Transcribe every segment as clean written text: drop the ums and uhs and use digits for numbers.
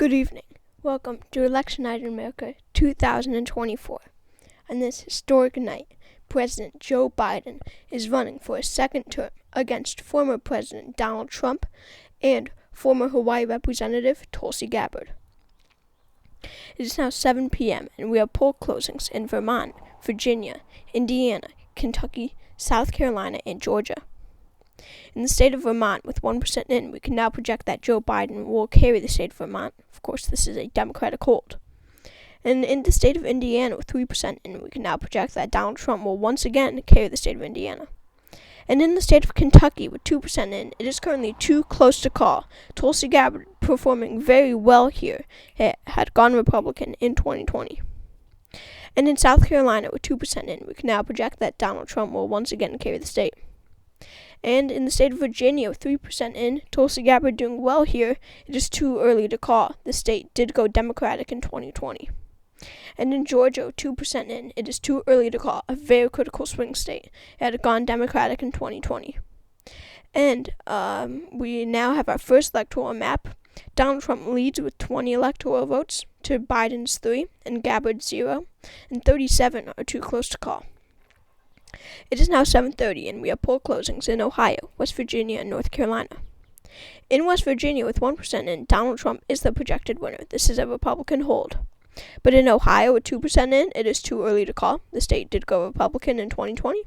Good evening. Welcome to Election Night in America 2024. On this historic night, President Joe Biden is running for a second term against former President Donald Trump and former Hawaii Representative Tulsi Gabbard. It is now 7 p.m. and we have poll closings in Vermont, Virginia, Indiana, Kentucky, South Carolina, and Georgia. In the state of Vermont, with 1% in, we can now project that Joe Biden will carry the state of Vermont. Of course, this is a Democratic hold. And in the state of Indiana, with 3% in, we can now project that Donald Trump will once again carry the state of Indiana. And in the state of Kentucky, with 2% in, it is currently too close to call. Tulsi Gabbard, performing very well here, had gone Republican in 2020. And in South Carolina, with 2% in, we can now project that Donald Trump will once again carry the state. And in the state of Virginia, with 3% in, Tulsi Gabbard doing well here, it is too early to call. The state did go Democratic in 2020. And in Georgia, with 2% in, it is too early to call. A very critical swing state. It had gone Democratic in 2020. And we now have our first electoral map. Donald Trump leads with 20 electoral votes to Biden's 3 and Gabbard's 0, and 37 are too close to call. It is now 7:30, and we have poll closings in Ohio, West Virginia, and North Carolina. In West Virginia, with 1% in, Donald Trump is the projected winner. This is a Republican hold. But in Ohio, with 2% in, it is too early to call. The state did go Republican in 2020.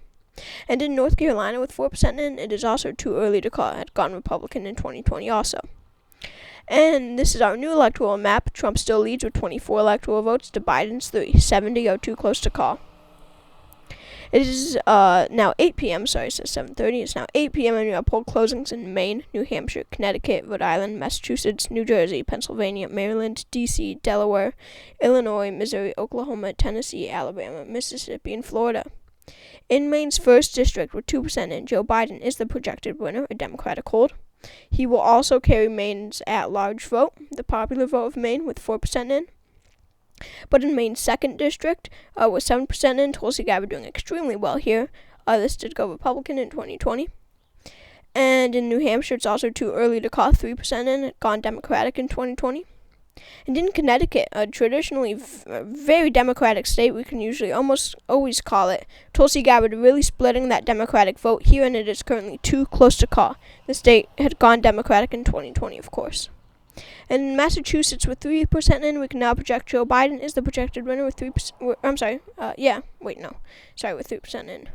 And in North Carolina, with 4% in, it is also too early to call. It had gone Republican in 2020 also. And this is our new electoral map. Trump still leads with 24 electoral votes to Biden's 3. 70 are too close to call. It is now 8 p.m., sorry, it says 7:30. It's now 8 p.m. and we have poll closings in Maine, New Hampshire, Connecticut, Rhode Island, Massachusetts, New Jersey, Pennsylvania, Maryland, D.C., Delaware, Illinois, Missouri, Oklahoma, Tennessee, Alabama, Mississippi, and Florida. In Maine's 1st district, with 2% in, Joe Biden is the projected winner, a Democratic hold. He will also carry Maine's at-large vote, the popular vote of Maine, with 4% in. But in Maine's 2nd district, with 7% in, Tulsi Gabbard doing extremely well here. This did go Republican in 2020. And in New Hampshire, it's also too early to call. 3% in, it gone Democratic in 2020. And in Connecticut, a traditionally very Democratic state, we can usually almost always call it, Tulsi Gabbard really splitting that Democratic vote here, and it is currently too close to call. The state had gone Democratic in 2020, of course. And in Massachusetts, with 3% in, we can now project Joe Biden is the projected winner with 3%. With 3% in.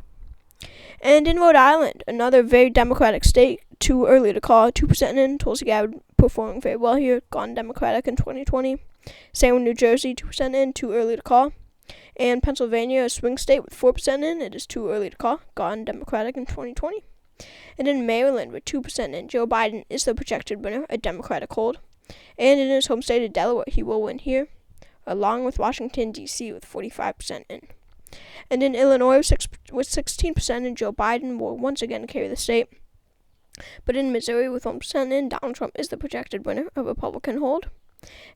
And in Rhode Island, another very Democratic state, too early to call, 2% in. Tulsi Gabbard performing very well here, gone Democratic in 2020. Same with New Jersey, 2% in, too early to call. And Pennsylvania, a swing state with 4% in, it is too early to call, gone Democratic in 2020. And in Maryland, with 2% in, Joe Biden is the projected winner, a Democratic hold. And in his home state of Delaware, he will win here, along with Washington, D.C., with 45% in. And in Illinois, with 16% in, Joe Biden will once again carry the state. But in Missouri, with 1% in, Donald Trump is the projected winner, a Republican hold.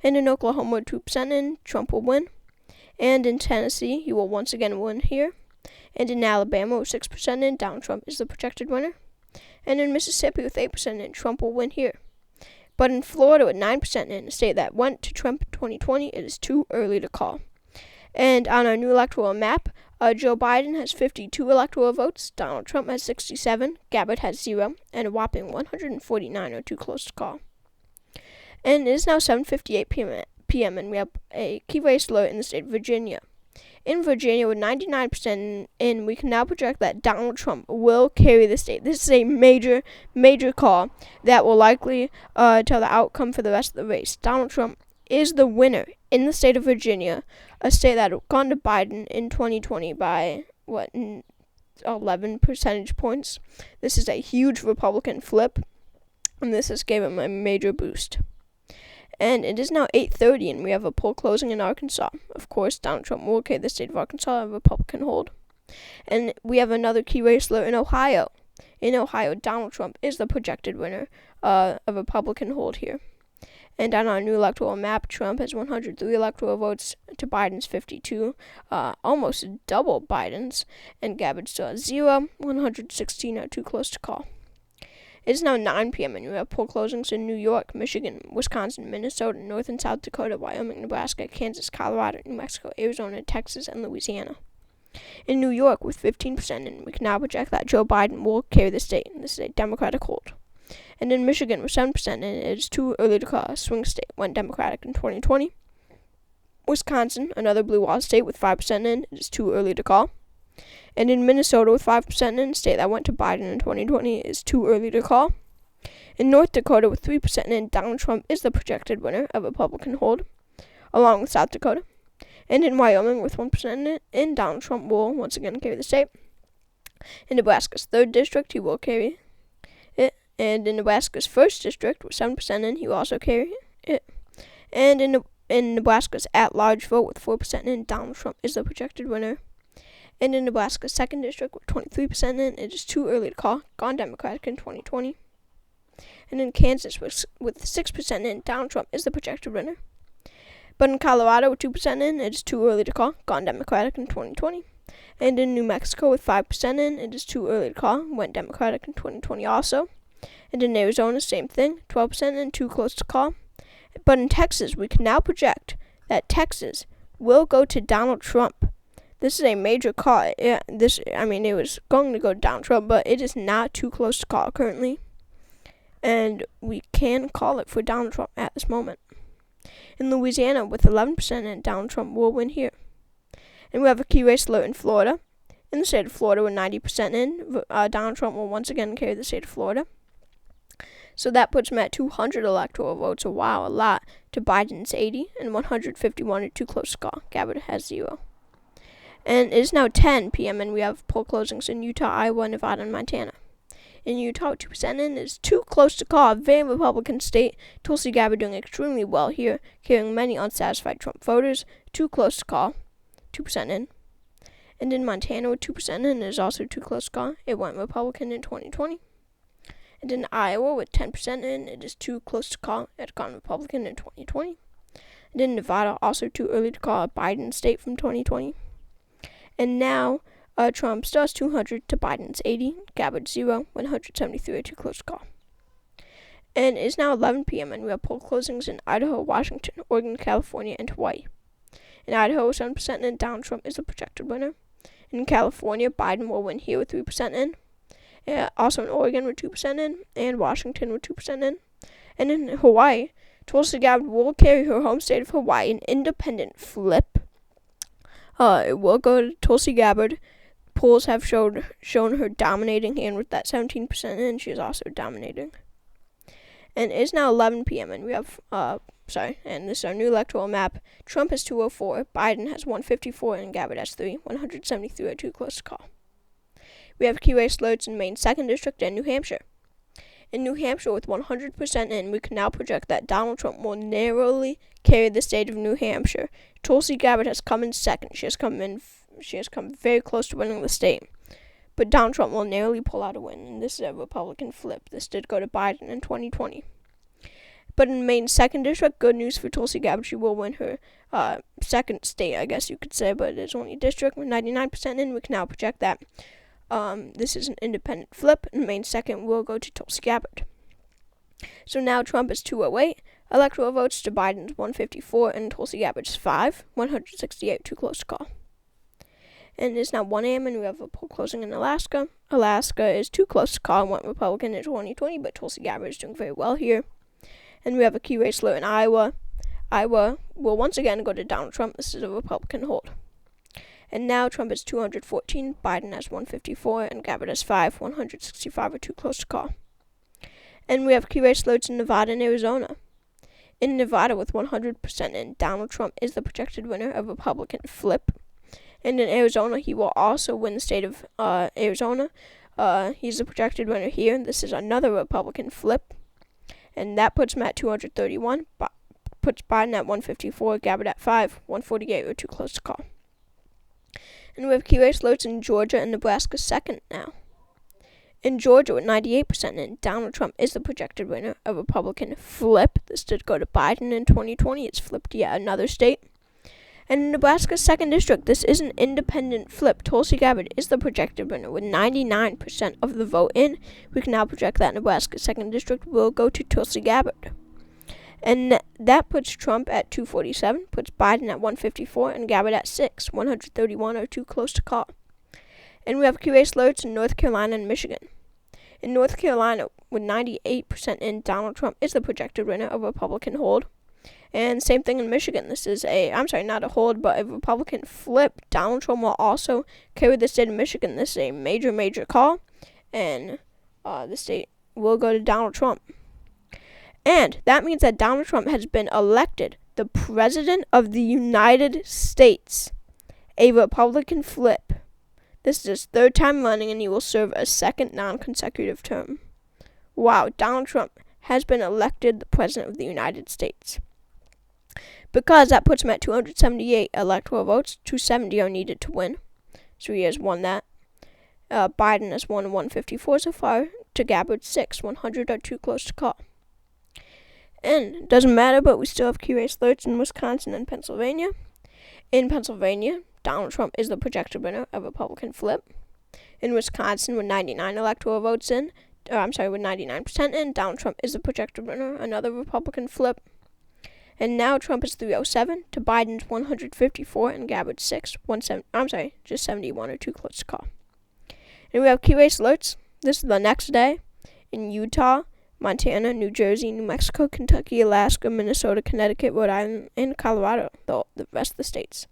And in Oklahoma, with 2% in, Trump will win. And in Tennessee, he will once again win here. And in Alabama, with 6% in, Donald Trump is the projected winner. And in Mississippi, with 8% in, Trump will win here. But in Florida, with 9% in, a state that went to Trump in 2020, it is too early to call. And on our new electoral map, Joe Biden has 52 electoral votes, Donald Trump has 67, Gabbard has 0, and a whopping 149 are too close to call. And it is now 7:58 p.m. and we have a key race alert in the state of Virginia. In Virginia, with 99% in, we can now project that Donald Trump will carry the state. This is a major, major call that will likely tell the outcome for the rest of the race. Donald Trump is the winner in the state of Virginia, a state that had gone to Biden in 2020 by, 11 percentage points. This is a huge Republican flip, and this has given him a major boost. And it is now 8:30, and we have a poll closing in Arkansas. Of course, Donald Trump will carry the state of Arkansas, a Republican hold. And we have another key race alert in Ohio. In Ohio, Donald Trump is the projected winner, a Republican hold here. And on our new electoral map, Trump has 103 electoral votes to Biden's 52, almost double Biden's, and Gabbard still has 0. 116 are too close to call. It's now 9 p.m. and we have poll closings in New York, Michigan, Wisconsin, Minnesota, North and South Dakota, Wyoming, Nebraska, Kansas, Colorado, New Mexico, Arizona, Texas, and Louisiana. In New York, with 15% in, we can now project that Joe Biden will carry the state. This is a Democratic hold. And in Michigan, with 7% in, it is too early to call a swing state, went Democratic in 2020. Wisconsin, another blue wall state with 5% in, it is too early to call. And in Minnesota, with 5% in, a state that went to Biden in 2020, is too early to call. In North Dakota, with 3% in, Donald Trump is the projected winner of Republican hold, along with South Dakota. And in Wyoming, with 1% in, Donald Trump will once again carry the state. In Nebraska's 3rd district, he will carry it. And in Nebraska's 1st district, with 7% in, he will also carry it. And in Nebraska's at-large vote, with 4% in, Donald Trump is the projected winner. And in Nebraska's 2nd district, with 23% in, it is too early to call, gone Democratic in 2020. And in Kansas, with 6% in, Donald Trump is the projected winner. But in Colorado, with 2% in, it is too early to call, gone Democratic in 2020. And in New Mexico, with 5% in, it is too early to call, went Democratic in 2020 also. And in Arizona, same thing, 12% in, too close to call. But in Texas, we can now project that Texas will go to Donald Trump. This is a major call. It was going to go to Donald Trump, but it is not too close to call currently. And we can call it for Donald Trump at this moment. In Louisiana, with 11% in, Donald Trump will win here. And we have a key race alert in Florida. In the state of Florida, with 90% in, Donald Trump will once again carry the state of Florida. So that puts him at 200 electoral votes, a lot, to Biden's 80, and 151 are too close to call. Gabbard has 0. And it is now 10 p.m., and we have poll closings in Utah, Iowa, Nevada, and Montana. In Utah, 2% in, is too close to call, a very Republican state. Tulsi Gabbard doing extremely well here, carrying many unsatisfied Trump voters. Too close to call, 2% in. And in Montana, with 2% in, is also too close to call. It went Republican in 2020. And in Iowa, with 10% in, it is too close to call. It had gone Republican in 2020. And in Nevada, also too early to call, a Biden state from 2020. And now, Trump still has 200 to Biden's 80, Gabbard 0, 173 are too close to call. And it is now 11 p.m. and we have poll closings in Idaho, Washington, Oregon, California, and Hawaii. In Idaho, 7% in, Donald Trump is the projected winner. In California, Biden will win here with 3% in. Also in Oregon with 2% in, and Washington with 2% in. And in Hawaii, Tulsi Gabbard will carry her home state of Hawaii, an independent flip. It will go to Tulsi Gabbard. Polls have shown her dominating, and with that 17% in, she is also dominating. And it is now 11 p.m. and we have, and this is our new electoral map. Trump has 204, Biden has 154, and Gabbard has 3. 173 are too close to call. We have key race alerts in Maine's 2nd District and New Hampshire. In New Hampshire, with 100% in, we can now project that Donald Trump will narrowly carry the state of New Hampshire. Tulsi Gabbard has come in second. She has come very close to winning the state. But Donald Trump will narrowly pull out a win, and this is a Republican flip. This did go to Biden in 2020. But in Maine's 2nd District, good news for Tulsi Gabbard. She will win her second state, I guess you could say, but it is only a district with 99% in. We can now project that. This is an independent flip, and Maine's 2nd will go to Tulsi Gabbard. So now Trump is 208, electoral votes to Biden's 154, and Tulsi Gabbard's 5, 168 too close to call. And it is now 1 a.m. and we have a poll closing in Alaska. Alaska is too close to call and went Republican in 2020, but Tulsi Gabbard is doing very well here. And we have a key race alert in Iowa. Iowa will once again go to Donald Trump. This is a Republican hold. And now Trump is 214, Biden has 154, and Gabbard has 5, 165 are too close to call. And we have key race alerts in Nevada and Arizona. In Nevada, with 100% in, Donald Trump is the projected winner of Republican flip. And in Arizona, he will also win the state of Arizona. He's the projected winner here. This is another Republican flip. And that puts him at 231, puts Biden at 154, Gabbard at 5, 148 are too close to call. And we have key race alerts in Georgia and Nebraska 2nd now. In Georgia, with 98% in, Donald Trump is the projected winner of Republican flip. This did go to Biden in 2020. It's flipped yet another state. And in Nebraska's 2nd District, this is an independent flip. Tulsi Gabbard is the projected winner with 99% of the vote in. We can now project that Nebraska's 2nd District will go to Tulsi Gabbard. And that puts Trump at 247, puts Biden at 154, and Gabbard at 6. 131 are too close to call. And we have key race alerts in North Carolina and Michigan. In North Carolina, with 98% in, Donald Trump is the projected winner, a Republican hold. And same thing in Michigan. This is not a hold, but a Republican flip. Donald Trump will also carry the state of Michigan. This is a major, major call. And the state will go to Donald Trump. And that means that Donald Trump has been elected the President of the United States. A Republican flip. This is his 3rd time running, and he will serve a 2nd non-consecutive term. Wow, Donald Trump has been elected the President of the United States. Because that puts him at 278 electoral votes. 270 are needed to win. So he has won that. Biden has won 154 so far to Gabbard's 6. 100 are too close to call. And it doesn't matter, but we still have key race alerts in Wisconsin and Pennsylvania. In Pennsylvania, Donald Trump is the projected winner of Republican flip. In Wisconsin, with 99 electoral votes in, with 99% in, Donald Trump is the projected winner, another Republican flip. And now Trump is 307 to Biden's 154 and Gabbard's 6. Just 71 are too close to call. And we have key race alerts. This is the next day in Utah, Montana, New Jersey, New Mexico, Kentucky, Alaska, Minnesota, Connecticut, Rhode Island, and Colorado, the rest of the states.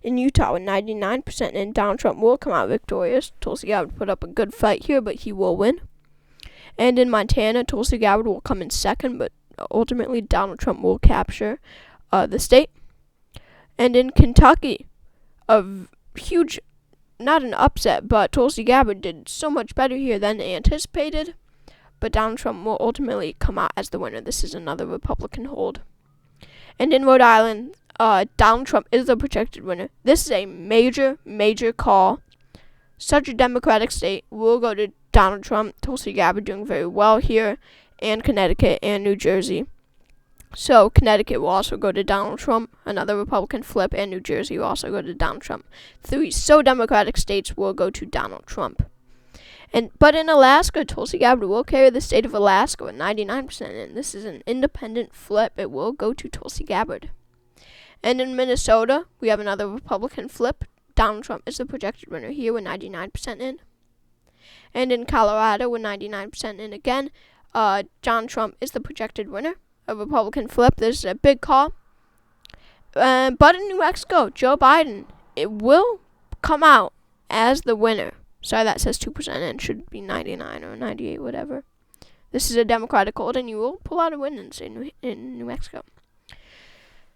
In Utah, with 99% in, Donald Trump will come out victorious. Tulsi Gabbard put up a good fight here, but he will win. And in Montana, Tulsi Gabbard will come in 2nd, but ultimately Donald Trump will capture the state. And in Kentucky, a huge, not an upset, but Tulsi Gabbard did so much better here than anticipated. But Donald Trump will ultimately come out as the winner. This is another Republican hold. And in Rhode Island, Donald Trump is the projected winner. This is a major, major call. Such a Democratic state will go to Donald Trump. Tulsi Gabbard doing very well here. And Connecticut and New Jersey. So Connecticut will also go to Donald Trump. Another Republican flip. And New Jersey will also go to Donald Trump. 3 so Democratic states will go to Donald Trump. But in Alaska, Tulsi Gabbard will carry the state of Alaska with 99% in. This is an independent flip. It will go to Tulsi Gabbard. And in Minnesota, we have another Republican flip. Donald Trump is the projected winner here with 99% in. And in Colorado, with 99% in again, Donald Trump is the projected winner. A Republican flip. This is a big call. But in New Mexico, Joe Biden, it will come out as the winner. Sorry, that says 2% in. Should be 99 or 98, whatever. This is a Democratic hold, and you will pull out a win in New Mexico.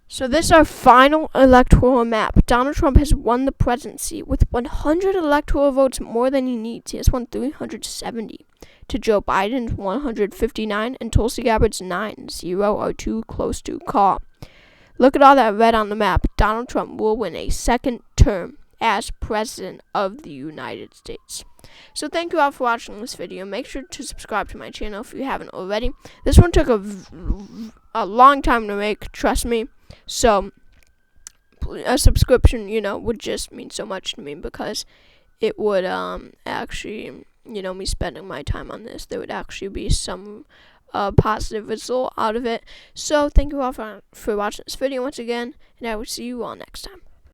So this is our final electoral map. Donald Trump has won the presidency with 100 electoral votes more than he needs. He has won 370 to Joe Biden's 159 and Tulsi Gabbard's 9. 0 are too close to call. Look at all that red on the map. Donald Trump will win a 2nd term as President of the United States. So thank you all for watching this video. Make sure to subscribe to my channel if you haven't already. This one took a long time to make, trust me. So a subscription, would just mean so much to me because it would actually, me spending my time on this, there would actually be some positive result out of it. So thank you all for watching this video once again, and I will see you all next time.